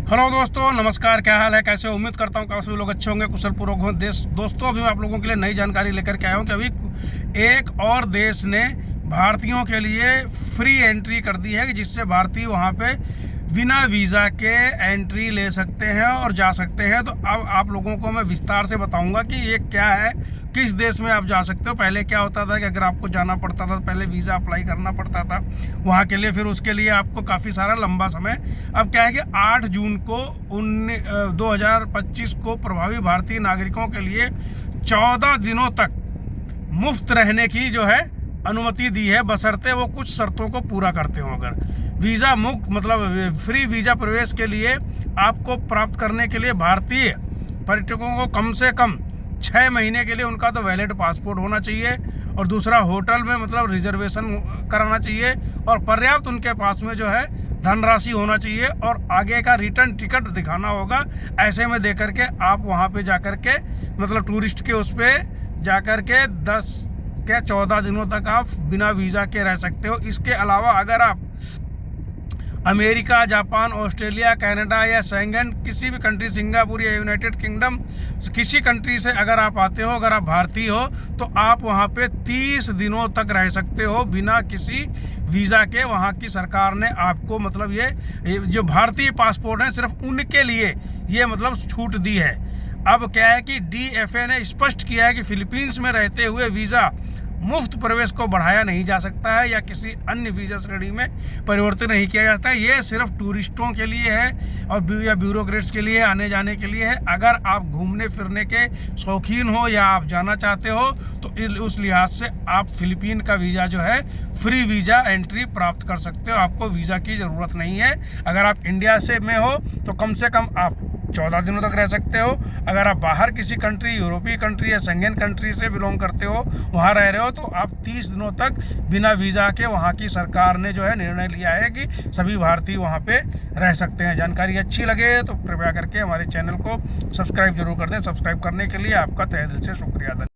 Hello दोस्तों, नमस्कार। क्या हाल है, कैसे हो? उम्मीद करता हूँ कि सभी लोग अच्छे होंगे, कुशल पूर्वक हो। दोस्तों, अभी मैं आप लोगों के लिए नई जानकारी लेकर के आया हूँ कि अभी एक और देश ने भारतीयों के लिए फ्री एंट्री कर दी है कि जिससे भारतीय वहाँ पे बिना वीज़ा के एंट्री ले सकते हैं और जा सकते हैं। तो अब आप लोगों को मैं विस्तार से बताऊंगा कि ये क्या है, किस देश में आप जा सकते हो। पहले क्या होता था कि अगर आपको जाना पड़ता था तो पहले वीज़ा अप्लाई करना पड़ता था वहाँ के लिए, फिर उसके लिए आपको काफ़ी सारा लंबा समय। अब क्या है कि 8 जून को 2025 को प्रभावी भारतीय नागरिकों के लिए 14 दिनों तक मुफ्त रहने की जो है अनुमति दी है, बशर्ते वो कुछ शर्तों को पूरा करते हो। अगर वीज़ा मुक्त मतलब फ्री वीज़ा प्रवेश के लिए आपको प्राप्त करने के लिए भारतीय पर्यटकों को कम से कम 6 महीने के लिए उनका तो वैलिड पासपोर्ट होना चाहिए, और दूसरा होटल में मतलब रिजर्वेशन कराना चाहिए, और पर्याप्त उनके पास में जो है धनराशि होना चाहिए, और आगे का रिटर्न टिकट दिखाना होगा। ऐसे में दे करके आप वहाँ पे जा कर के मतलब टूरिस्ट के उस पर जा कर के 14 दिनों तक आप बिना वीज़ा के रह सकते हो। इसके अलावा अगर आप अमेरिका, जापान, ऑस्ट्रेलिया, कनाडा या शेंगन किसी भी कंट्री, सिंगापुर या यूनाइटेड किंगडम किसी कंट्री से अगर आप आते हो, अगर आप भारतीय हो, तो आप वहाँ पे 30 दिनों तक रह सकते हो बिना किसी वीज़ा के। वहाँ की सरकार ने आपको मतलब ये जो भारतीय पासपोर्ट है सिर्फ उनके लिए ये मतलब छूट दी है। अब क्या है कि DFA ने स्पष्ट किया है कि फिलीपींस में रहते हुए वीज़ा मुफ्त प्रवेश को बढ़ाया नहीं जा सकता है या किसी अन्य वीज़ा श्रेणी में परिवर्तन नहीं किया जाता है। ये सिर्फ टूरिस्टों के लिए है और या ब्यूरोक्रेट्स के लिए, आने जाने के लिए है। अगर आप घूमने फिरने के शौकीन हो या आप जाना चाहते हो तो उस लिहाज से आप फिलीपीन का वीज़ा जो है फ्री वीज़ा एंट्री प्राप्त कर सकते हो। आपको वीज़ा की ज़रूरत नहीं है। अगर आप इंडिया से में हो तो कम से कम आप 14 दिनों तक रह सकते हो। अगर आप बाहर किसी कंट्री, यूरोपीय कंट्री या शेंगन कंट्री से बिलोंग करते हो, वहाँ रह रहे हो, तो आप 30 दिनों तक बिना वीज़ा के वहाँ की सरकार ने जो है निर्णय लिया है कि सभी भारतीय वहाँ पे रह सकते हैं। जानकारी अच्छी लगे तो कृपया करके हमारे चैनल को सब्सक्राइब जरूर कर दें। सब्सक्राइब करने के लिए आपका तहे दिल से शुक्रिया।